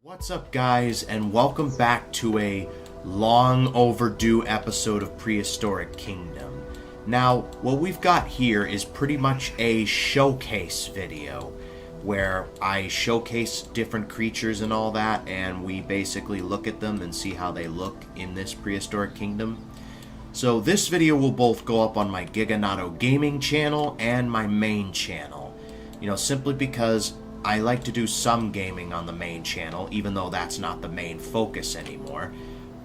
What's up, guys, and welcome back to a long overdue episode of Prehistoric Kingdom. Now, what we've got here is pretty much a showcase video where I showcase different creatures and all that, and we basically look at them and see how they look in this Prehistoric Kingdom. So this video will both go up on my Giganato Gaming channel and my main channel. You know, simply because I like to do some gaming on the main channel, even though that's not the main focus anymore.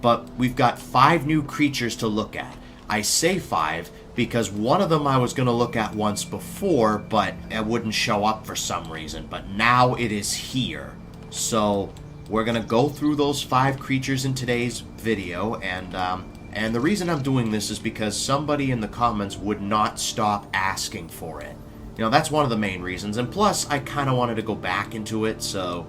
But we've got 5 new creatures to look at. I say 5 because one of them I was going to look at once before, but it wouldn't show up for some reason. But now it is here. So we're going to go through those 5 creatures in today's video, and the reason I'm doing this is because somebody in the comments would not stop asking for it. You know, that's one of the main reasons, and plus, I kind of wanted to go back into it, so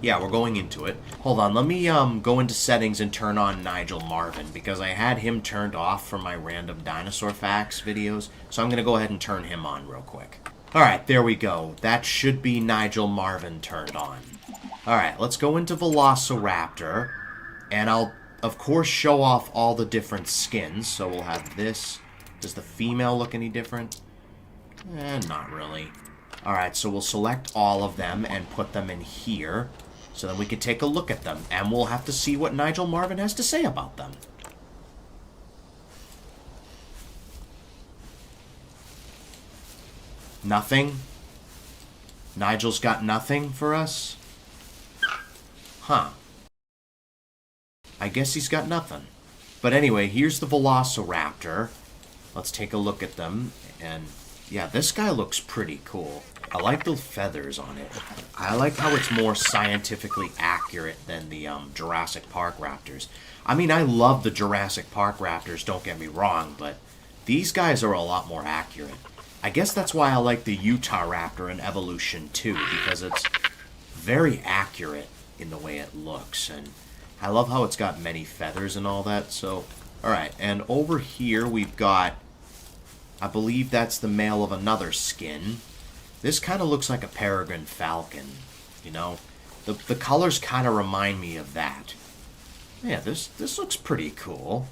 yeah, we're going into it. Hold on, let me go into settings and turn on Nigel Marvin, because I had him turned off from my random dinosaur facts videos, so I'm going to go ahead and turn him on real quick. Alright, there we go. That should be Nigel Marvin turned on. Alright, let's go into Velociraptor, and I'll, of course, show off all the different skins, so we'll have this. Does the female look any different? Not really. Alright, so we'll select all of them and put them in here, so then we can take a look at them, and we'll have to see what Nigel Marvin has to say about them. Nothing? Nigel's got nothing for us? Huh. I guess he's got nothing. But anyway, here's the Velociraptor. Let's take a look at them, and yeah, this guy looks pretty cool. I like the feathers on it. I like how it's more scientifically accurate than the Jurassic Park raptors. I mean, I love the Jurassic Park raptors, don't get me wrong, but these guys are a lot more accurate. I guess that's why I like the Utah Raptor in Evolution 2, because it's very accurate in the way it looks, and I love how it's got many feathers and all that, so alright, and over here we've got, I believe that's the male of another skin. This kind of looks like a peregrine falcon, you know? The colors kind of remind me of that. Yeah, this looks pretty cool.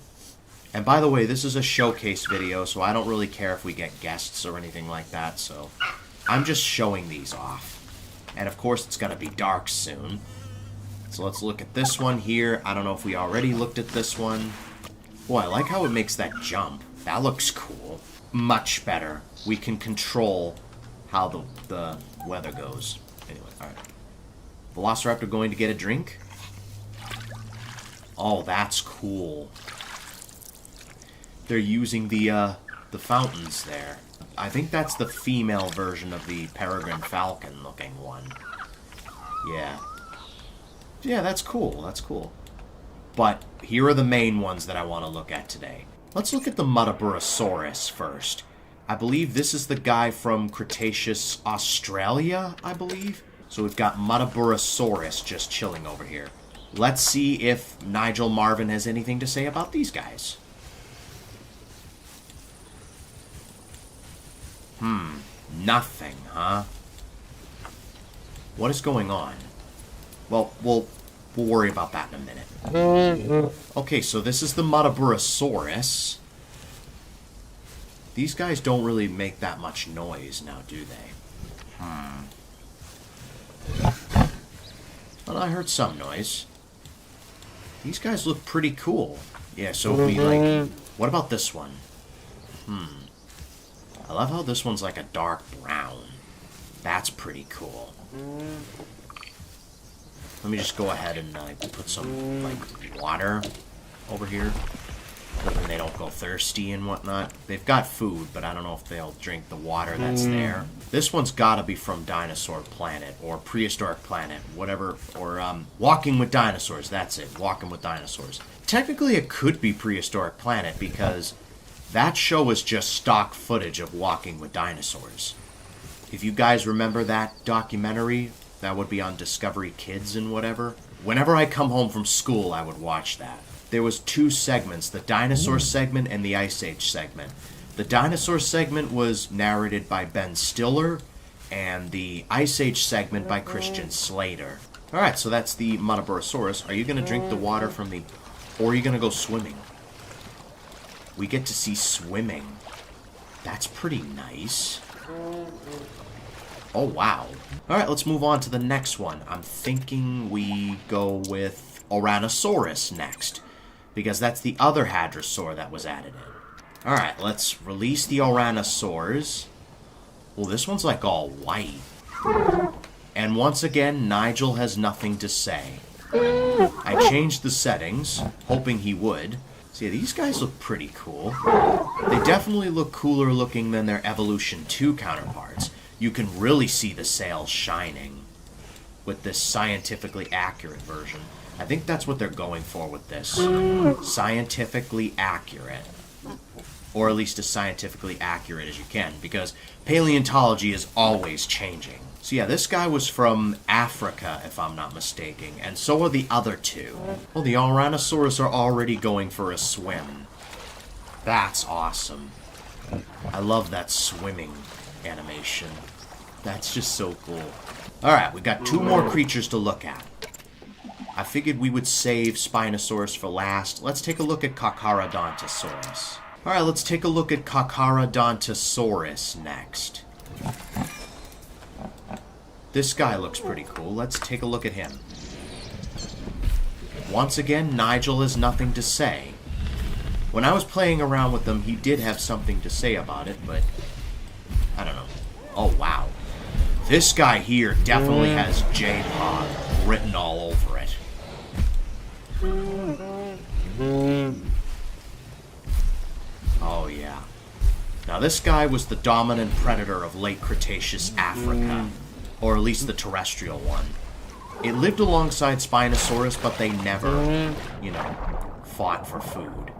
And by the way, this is a showcase video, so I don't really care if we get guests or anything like that, so I'm just showing these off. And of course, it's going to be dark soon. So let's look at this one here. I don't know if we already looked at this one. Boy, I like how it makes that jump. That looks cool. Much better. We can control how the weather goes. Anyway, alright. Velociraptor going to get a drink? Oh, that's cool. They're using the fountains there. I think that's the female version of the peregrine falcon looking one. Yeah. Yeah, that's cool. That's cool. But here are the main ones that I want to look at today. Let's look at the Muttaburrasaurus first. I believe this is the guy from Cretaceous Australia, I believe. So we've got Muttaburrasaurus just chilling over here. Let's see if Nigel Marvin has anything to say about these guys. Nothing, huh? What is going on? Well, we'll worry about that in a minute. Okay, so this is the Muttaburrasaurus. These guys don't really make that much noise now, do they? Well, I heard some noise. These guys look pretty cool. Yeah, so if we, like... What about this one? I love how this one's like a dark brown. That's pretty cool. Let me just go ahead and put some, like, water over here. So then they don't go thirsty and whatnot. They've got food, but I don't know if they'll drink the water that's there. This one's gotta be from Dinosaur Planet, or Prehistoric Planet, whatever. Or, Walking with Dinosaurs, that's it. Walking with Dinosaurs. Technically, it could be Prehistoric Planet, because that show was just stock footage of Walking with Dinosaurs. If you guys remember that documentary, that would be on Discovery Kids and whatever. Whenever I come home from school, I would watch that. There was 2 segments, the dinosaur segment and the Ice Age segment. The dinosaur segment was narrated by Ben Stiller, and the Ice Age segment by Christian Slater. Alright, so that's the Muttaburrasaurus. Are you going to drink the water from the... Or are you going to go swimming? We get to see swimming. That's pretty nice. Oh, wow. Alright, let's move on to the next one. I'm thinking we go with Ouranosaurus next, because that's the other hadrosaur that was added in. Alright, let's release the Ouranosaurs. Well, this one's like all white. And once again, Nigel has nothing to say. I changed the settings, hoping he would. See, these guys look pretty cool. They definitely look cooler looking than their Evolution 2 counterparts. You can really see the sails shining with this scientifically accurate version. I think that's what they're going for with this. Scientifically accurate. Or at least as scientifically accurate as you can, because paleontology is always changing. So yeah, this guy was from Africa, if I'm not mistaken, and so are the other two. Well, the Ouranosaurus are already going for a swim. That's awesome. I love that swimming animation. That's just so cool. Alright, we got two more creatures to look at. I figured we would save Spinosaurus for last. Let's take a look at Carcharodontosaurus. Alright, let's take a look at Carcharodontosaurus next. This guy looks pretty cool. Let's take a look at him. Once again, Nigel has nothing to say. When I was playing around with them, he did have something to say about it, but I don't know. Oh, wow. This guy here definitely has J-Pod written all over it. Oh, yeah. Now, this guy was the dominant predator of late Cretaceous Africa, or at least the terrestrial one. It lived alongside Spinosaurus, but they never, you know, fought for food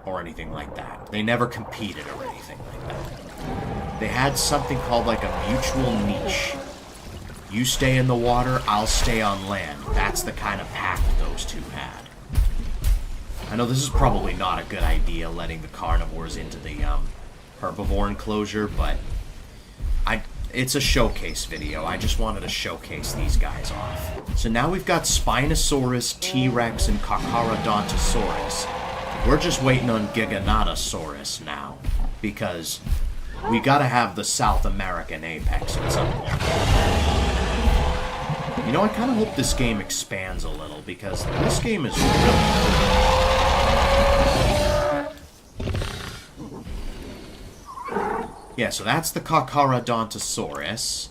or anything like that. They never competed or anything like that. They had something called like a mutual niche. You stay in the water, I'll stay on land. That's the kind of pact those two had. I know this is probably not a good idea, letting the carnivores into the herbivore enclosure, but it's a showcase video. I just wanted to showcase these guys off. So now we've got Spinosaurus, T-Rex, and Carcharodontosaurus. We're just waiting on Giganotosaurus now, because we gotta have the South American apex at some point. You know, I kind of hope this game expands a little, because this game is really Yeah, so that's the Carcharodontosaurus.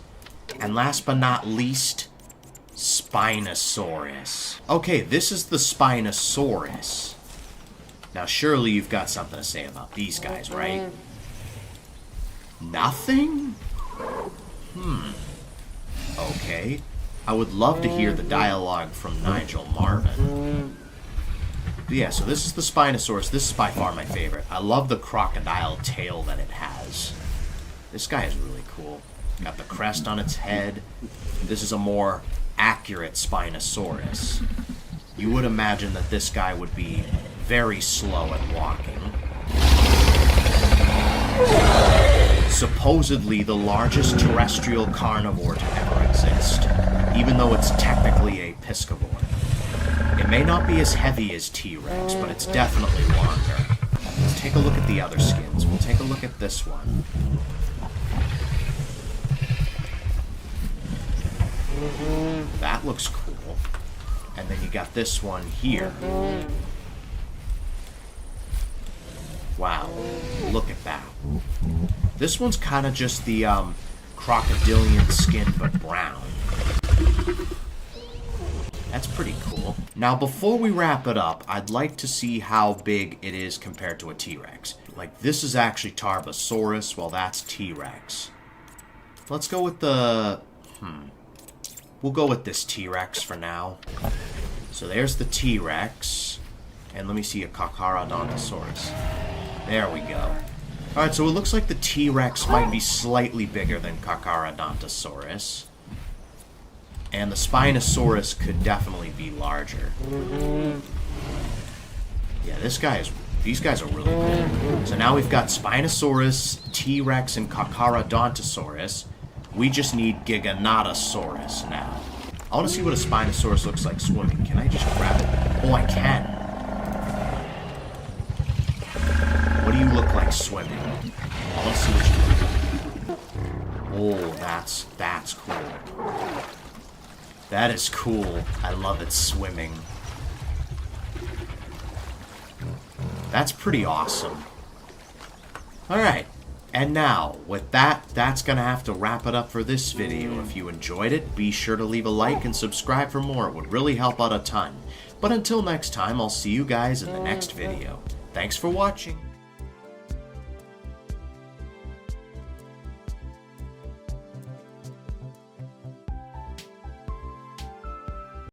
And last but not least, Spinosaurus. Okay, this is the Spinosaurus. Now, surely you've got something to say about these guys, right? Nothing? Okay. I would love to hear the dialogue from Nigel Marvin. But yeah, so this is the Spinosaurus. This is by far my favorite. I love the crocodile tail that it has. This guy is really cool. Got the crest on its head. This is a more accurate Spinosaurus. You would imagine that this guy would be very slow at walking. Supposedly the largest terrestrial carnivore to ever exist, even though it's technically a piscivore. It may not be as heavy as T-Rex, but it's definitely longer. Let's take a look at the other skins. We'll take a look at this one. That looks cool. And then you got this one here. Wow, look at that. This one's kind of just the crocodilian skin, but brown. That's pretty cool. Now, before we wrap it up, I'd like to see how big it is compared to a T-Rex. Like, this is actually Tarbosaurus, while that's T-Rex. Let's go with the... We'll go with this T-Rex for now. So there's the T-Rex. And let me see a Carcharodontosaurus. There we go. Alright, so it looks like the T-Rex might be slightly bigger than Carcharodontosaurus. And the Spinosaurus could definitely be larger. Yeah, these guys are really cool. So now we've got Spinosaurus, T-Rex, and Carcharodontosaurus. We just need Giganotosaurus now. I want to see what a Spinosaurus looks like swimming. Can I just grab it? Oh, I can. What do you look like swimming? I want to see what you look like. Oh, that's cool. That is cool. I love it swimming. That's pretty awesome. Alright, and now, with that, that's gonna have to wrap it up for this video. If you enjoyed it, be sure to leave a like and subscribe for more. It would really help out a ton. But until next time, I'll see you guys in the next video. Thanks for watching.